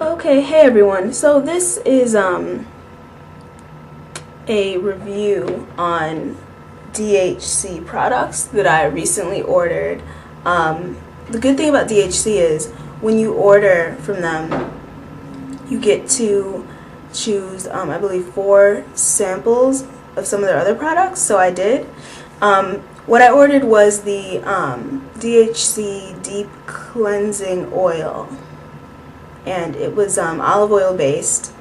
Okay, hey everyone. So this is a review on DHC products that I recently ordered. The good thing about DHC is when you order from them, you get to choose, I believe, 4 samples of some of their other products. So I did. What I ordered was the DHC Deep Cleansing Oil, and it was olive oil based.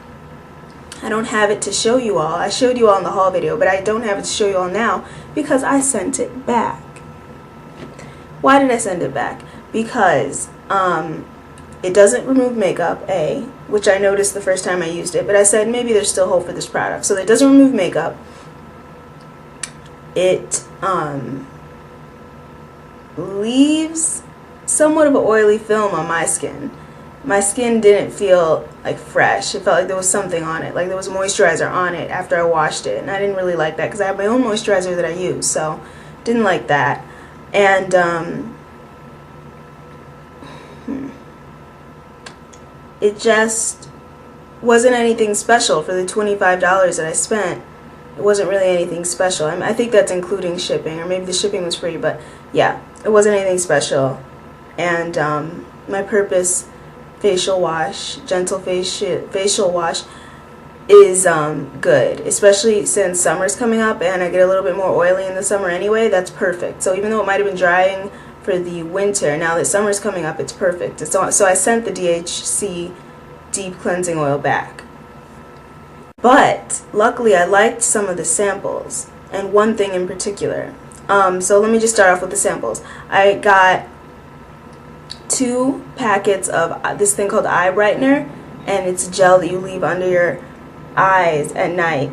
I don't have it to show you all. I showed you all in the haul video, but I don't have it to show you all now because I sent it back. Why did I send it back? Because it doesn't remove makeup, A, which I noticed the first time I used it, but I said maybe there's still hope for this product. So it doesn't remove makeup. It leaves somewhat of an oily film on my skin. My skin didn't feel like fresh. It felt like there was something on it, like there was moisturizer on it after I washed it, and I didn't really like that because I have my own moisturizer that I use, so didn't like that. And it just wasn't anything special for the $25 that I spent. It wasn't really anything special. I think that's including shipping, or maybe the shipping was free, but yeah, it wasn't anything special. And my Purpose facial wash, gentle facial wash, is good, especially since summer's coming up and I get a little bit more oily in the summer anyway. That's perfect. So even though it might have been drying for the winter, now that summer's coming up, it's perfect. So I sent the DHC Deep Cleansing Oil back. But luckily I liked some of the samples, and one thing in particular. So let me just start off with the samples. I got 2 packets of this thing called eye brightener, and it's gel that you leave under your eyes at night.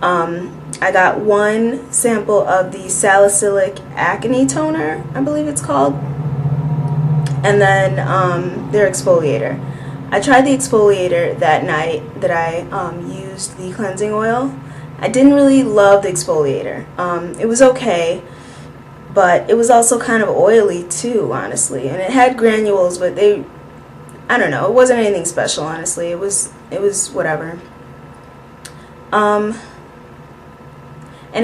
I got 1 sample of the Salicylic Acne Toner, I believe it's called, and then their exfoliator. I tried the exfoliator that night that I used the cleansing oil. I didn't really love the exfoliator. It was okay, but it was also kind of oily too, honestly, and it had granules, but I don't know, it wasn't anything special, honestly. It was whatever. And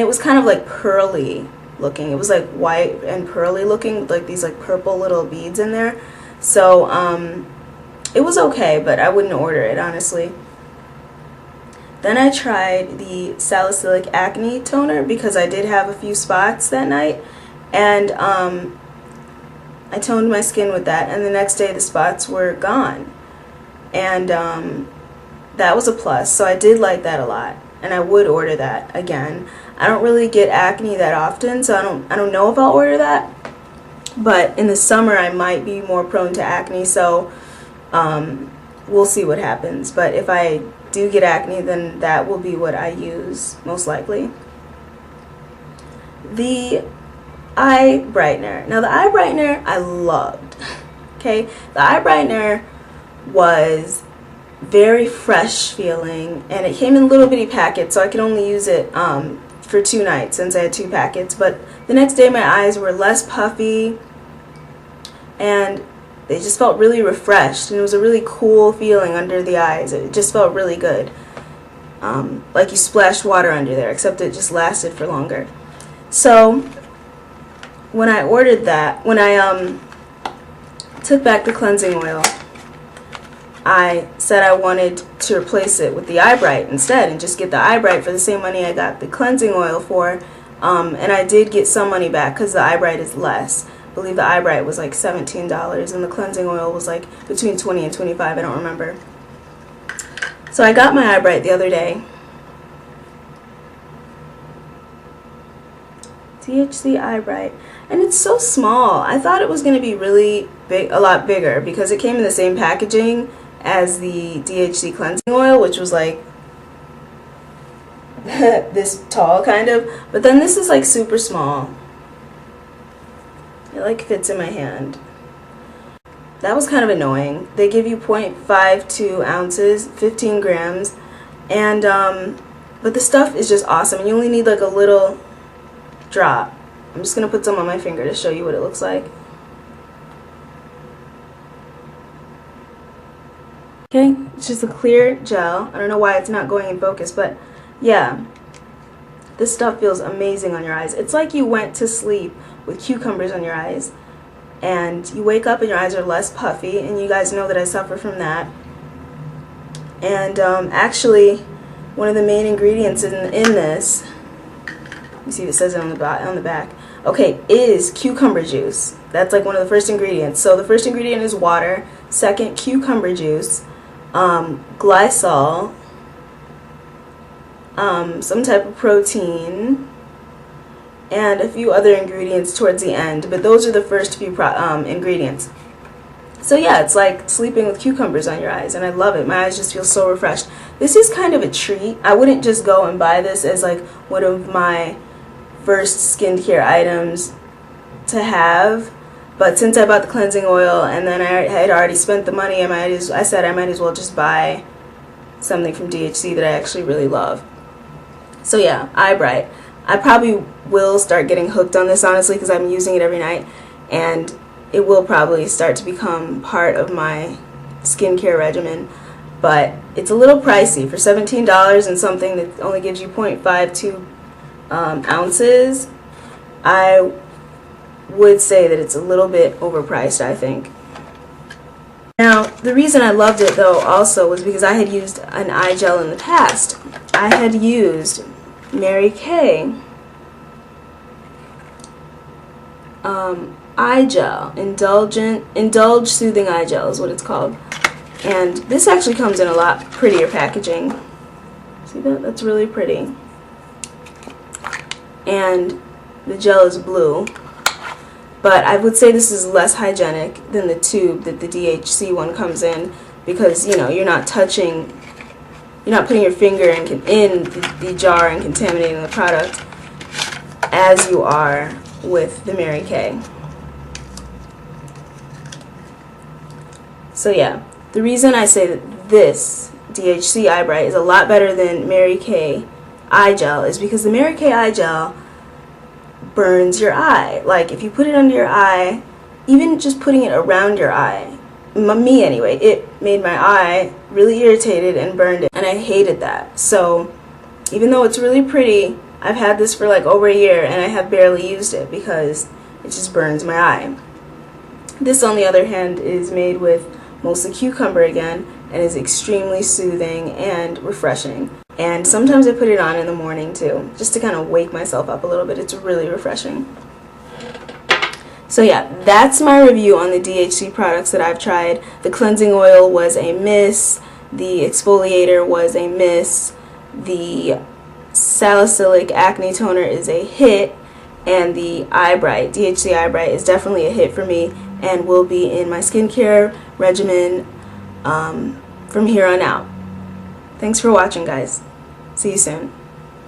it was kind of like pearly looking. It was like white and pearly looking, like these like purple little beads in there. So it was okay, but I wouldn't order it, honestly. Then I tried the Salicylic Acne Toner because I did have a few spots that night, and I toned my skin with that, and the next day the spots were gone, and that was a plus. So I did like that a lot, and I would order that again. I don't really get acne that often, so I don't know if I'll order that, but in the summer I might be more prone to acne, so we'll see what happens. But if I do get acne, then that will be what I use most likely. The eye brightener. Now the eye brightener I loved. Okay, the eye brightener was very fresh feeling, and it came in little bitty packets, so I could only use it for 2 nights since I had 2 packets. But the next day my eyes were less puffy, and they just felt really refreshed, and it was a really cool feeling under the eyes. It just felt really good, like you splashed water under there, except it just lasted for longer. So when I ordered that, when I took back the cleansing oil, I said I wanted to replace it with the eye bright instead and just get the eye bright for the same money I got the cleansing oil for, and I did get some money back because the eye bright is less. I believe the eye bright was like $17 and the cleansing oil was like between $20 and $25, I don't remember. So I got my eye bright the other day. DHC eye bright, and it's so small. I thought it was going to be really big, a lot bigger, because it came in the same packaging as the DHC cleansing oil, which was like this tall kind of, but then this is like super small. It like fits in my hand. That was kind of annoying. They give you 0.52 ounces, 15 grams, and but the stuff is just awesome, and you only need like a little drop. I'm just gonna put some on my finger to show you what it looks like. Okay, it's just a clear gel. I don't know why it's not going in focus, but yeah, this stuff feels amazing on your eyes. It's like you went to sleep with cucumbers on your eyes, and you wake up and your eyes are less puffy, and you guys know that I suffer from that. And actually, one of the main ingredients in this, you see it says it on the back, okay, is cucumber juice. That's like one of the first ingredients. So the first ingredient is water, second, cucumber juice, glycol, some type of protein, and a few other ingredients towards the end, but those are the first few ingredients. So yeah, it's like sleeping with cucumbers on your eyes, and I love it. My eyes just feel so refreshed. This is kind of a treat. I wouldn't just go and buy this as like one of my first skincare items to have, but since I bought the cleansing oil and then I had already spent the money, I said I might as well just buy something from DHC that I actually really love. So yeah, Eye Bright. I probably will start getting hooked on this, honestly, because I'm using it every night, and it will probably start to become part of my skincare regimen. But it's a little pricey for $17 and something that only gives you 0.52 ounces. I would say that it's a little bit overpriced, I think. Now, the reason I loved it though also was because I had used an eye gel in the past. I had used Mary Kay eye gel, Indulge Soothing Eye Gel is what it's called. And this actually comes in a lot prettier packaging. See that? That's really pretty. And the gel is blue. But I would say this is less hygienic than the tube that the DHC one comes in, because, you know, you're not putting your finger in the jar and contaminating the product as you are with the Mary Kay. So yeah, the reason I say that this DHC Eye Bright is a lot better than Mary Kay eye gel is because the Mary Kay eye gel burns your eye. Like, if you put it under your eye, even just putting it around your eye, me anyway, it made my eye really irritated and burned it, and I hated that. So even though it's really pretty, I've had this for like over a year and I have barely used it because it just burns my eye. This, on the other hand, is made with mostly cucumber again and is extremely soothing and refreshing. And sometimes I put it on in the morning too, just to kind of wake myself up a little bit. It's really refreshing. So yeah, that's my review on the DHC products that I've tried. The cleansing oil was a miss, the exfoliator was a miss, the Salicylic Acne Toner is a hit, and the Eye Bright, DHC Eye Bright, is definitely a hit for me and will be in my skincare regimen from here on out. Thanks for watching, guys. See you soon.